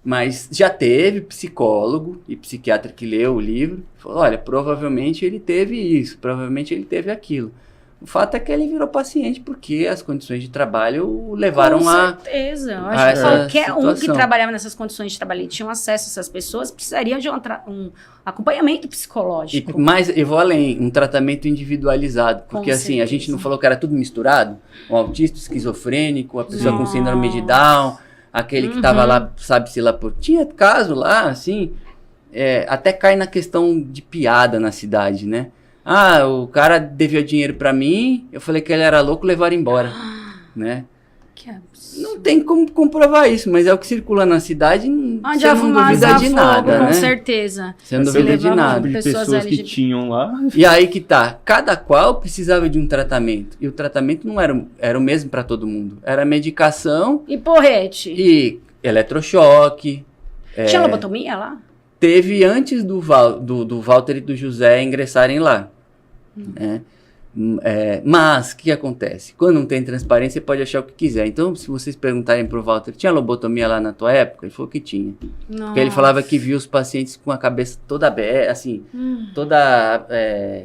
Mas já teve psicólogo e psiquiatra que leu o livro, falou, olha, provavelmente ele teve isso, provavelmente ele teve aquilo. O fato é que ele virou paciente porque as condições de trabalho o levaram Com certeza. Eu acho que qualquer um que trabalhava nessas condições de trabalho e tinha acesso a essas pessoas precisaria de um acompanhamento psicológico. Mas eu vou além, um tratamento individualizado. Porque assim, a gente não falou que era tudo misturado? Um autista, esquizofrênico, a pessoa com síndrome de Down, aquele que estava lá, sabe-se lá por... Tinha caso lá, assim, até cai na questão de piada na cidade, né? Ah, o cara devia dinheiro pra mim, eu falei que ele era louco, levaram embora, né? Que absurdo. Não tem como comprovar isso, mas é o que circula na cidade, onde você não duvida de nada, com né? certeza. Você não duvida de nada. Pessoas que tinham lá. E aí que tá, cada qual precisava de um tratamento, e o tratamento não era o mesmo pra todo mundo. Era medicação... E porrete. E eletrochoque. Tinha lobotomia lá? Teve antes do Walter e do José ingressarem lá. Né? Mas, o que acontece? Quando não tem transparência, você pode achar o que quiser. Então, se vocês perguntarem pro Walter, tinha lobotomia lá na tua época? Ele falou que tinha. Nossa. Porque ele falava que viu os pacientes com a cabeça toda aberta, assim, toda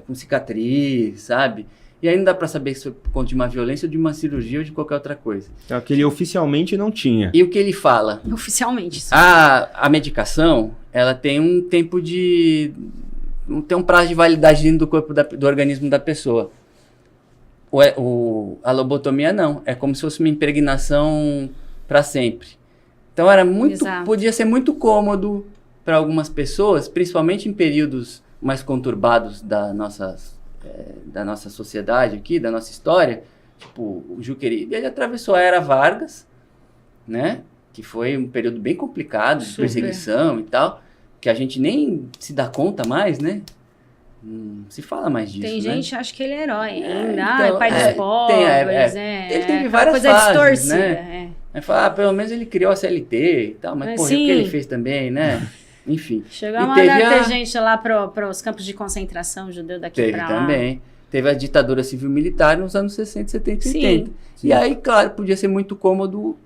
com cicatriz, sabe? E aí não dá pra saber se foi por conta de uma violência ou de uma cirurgia ou de qualquer outra coisa. É o que ele oficialmente não tinha. E o que ele fala? Oficialmente. A medicação, ela tem um tempo tem um prazo de validade dentro do corpo do organismo da pessoa. A lobotomia não. É como se fosse uma impregnação para sempre. Então podia ser muito cômodo para algumas pessoas, principalmente em períodos mais conturbados da nossa sociedade aqui, da nossa história. Tipo, o Juqueri, ele atravessou a Era Vargas, né? Que foi um período bem complicado de perseguição e tal. Que a gente nem se dá conta mais, né? Não se fala mais disso, tem né? gente que acha que ele é herói ainda. Então, é pai dos pobres, Ele teve várias coisa fases, distorcida, né? Aí fala, pelo menos ele criou a CLT e tal, mas porra, o que ele fez também, né? Enfim. Chegou a mandar ter gente lá para os campos de concentração judeu daqui para lá. Teve também. Teve a ditadura civil-militar nos anos 60, 70 e 80. Sim. E aí, claro, podia ser muito cômodo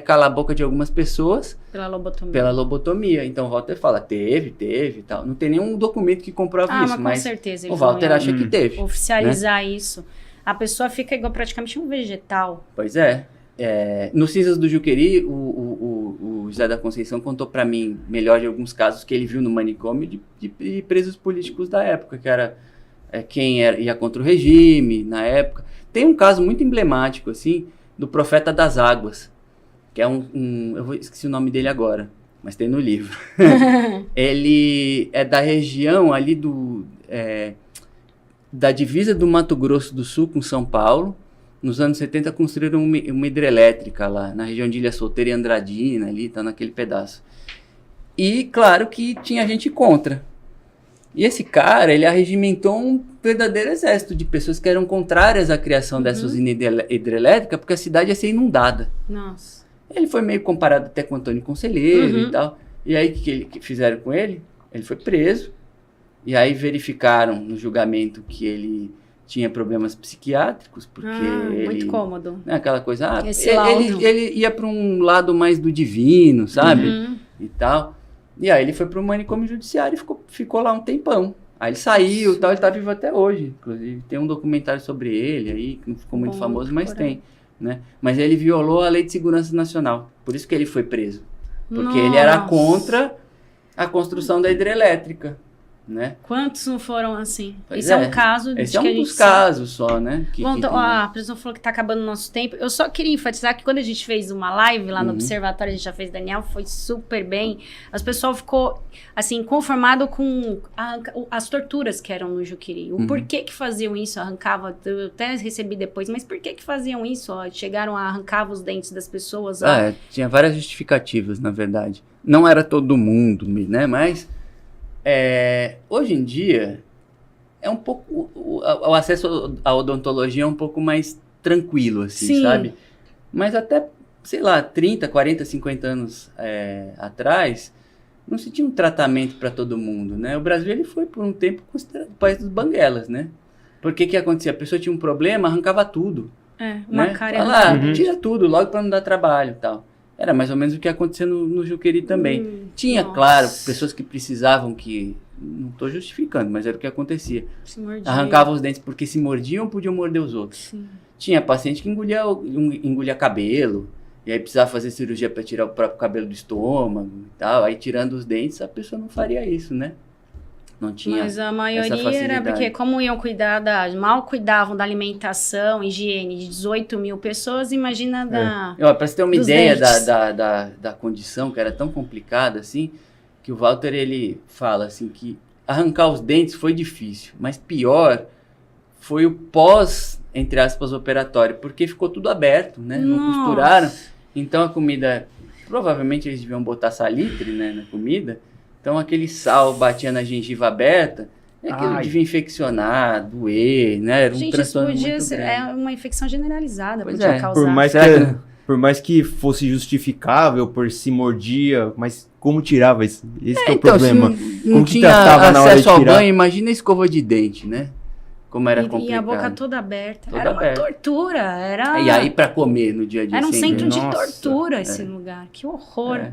calar a boca de algumas pessoas pela lobotomia. Então o Walter fala, teve e tal. Não tem nenhum documento que comprova isso, mas com certeza, o Walter acha que teve. Oficializar, né? Isso. A pessoa fica igual praticamente um vegetal. Pois é. No Cinzas do Juqueri, o José da Conceição contou para mim melhor de alguns casos que ele viu no manicômio de presos políticos da época, que era quem ia contra o regime na época. Tem um caso muito emblemático, assim, do Profeta das Águas, que é eu esqueci o nome dele agora, mas tem no livro. Ele é da região ali da divisa do Mato Grosso do Sul com São Paulo. Nos anos 70 construíram uma hidrelétrica lá, na região de Ilha Solteira e Andradina, ali, tá naquele pedaço. E, claro, que tinha gente contra. E esse cara, ele arregimentou um verdadeiro exército de pessoas que eram contrárias à criação dessa usina hidrelétrica, porque a cidade ia ser inundada. Nossa. Ele foi meio comparado até com Antônio Conselheiro e tal. E aí, o que fizeram com ele? Ele foi preso. E aí verificaram no julgamento que ele tinha problemas psiquiátricos, porque muito cômodo. Né, aquela coisa, ele ia para um lado mais do divino, sabe? E tal. E aí ele foi para o manicômio judiciário e ficou lá um tempão. Aí ele saiu e tal, ele tá vivo até hoje. Inclusive, tem um documentário sobre ele aí, que não ficou muito famoso, mas tem. Né? Mas ele violou a Lei de Segurança Nacional. Por isso que ele foi preso. Porque ele era contra a construção da hidrelétrica. Né? Quantos não foram assim? Pois Esse é um caso de Esse é um dos casos só, né? Bom, então, a pessoa falou que tá acabando o nosso tempo. Eu só queria enfatizar que quando a gente fez uma live lá no Observatório, a gente já fez, Daniel, foi super bem. As pessoas ficou, assim, conformado com as torturas que eram no Juqueri. O porquê que faziam isso, arrancava, eu até recebi depois, mas por que faziam isso? Chegaram a arrancar os dentes das pessoas. Tinha várias justificativas, na verdade. Não era todo mundo, né? Mas... hoje em dia é um pouco o acesso à odontologia é um pouco mais tranquilo, assim, sabe? Mas até, sei lá, 30, 40, 50 anos atrás, não se tinha um tratamento para todo mundo, né? O Brasil ele foi por um tempo considerado o país dos banguelas, né? Porque que acontecia? A pessoa tinha um problema, arrancava tudo. Uma né? cara tira tudo logo para não dar trabalho e tal. Era mais ou menos o que acontecia no Juqueri também. Tinha, claro, pessoas que precisavam que... Não estou justificando, mas era o que acontecia. Arrancavam os dentes porque se mordiam, podiam morder os outros. Sim. Tinha paciente que engolia cabelo, e aí precisava fazer cirurgia para tirar o próprio cabelo do estômago e tal. Aí tirando os dentes, a pessoa não faria isso, né? Não tinha. Mas a maioria era porque, como iam mal cuidavam da alimentação, higiene de 18 mil pessoas, imagina para você ter uma ideia da condição, que era tão complicada assim, que o Walter, ele fala assim, que arrancar os dentes foi difícil, mas pior foi o pós, entre aspas, operatório, porque ficou tudo aberto, né? Não costuraram. Então a comida, provavelmente eles deviam botar salitre, né, na comida. Então aquele sal batia na gengiva aberta, aquilo devia infeccionar, doer, né? Era um transtorno muito grande. É uma infecção generalizada, podia causar. Por mais que fosse justificável, por se mordia, mas como tirava isso? Esse que é o problema. Não tinha acesso ao banho, imagina a escova de dente, né? Como era complicado. E a boca toda aberta. Era uma tortura. E aí para comer no dia a dia. Era um centro de tortura esse lugar. Que horror.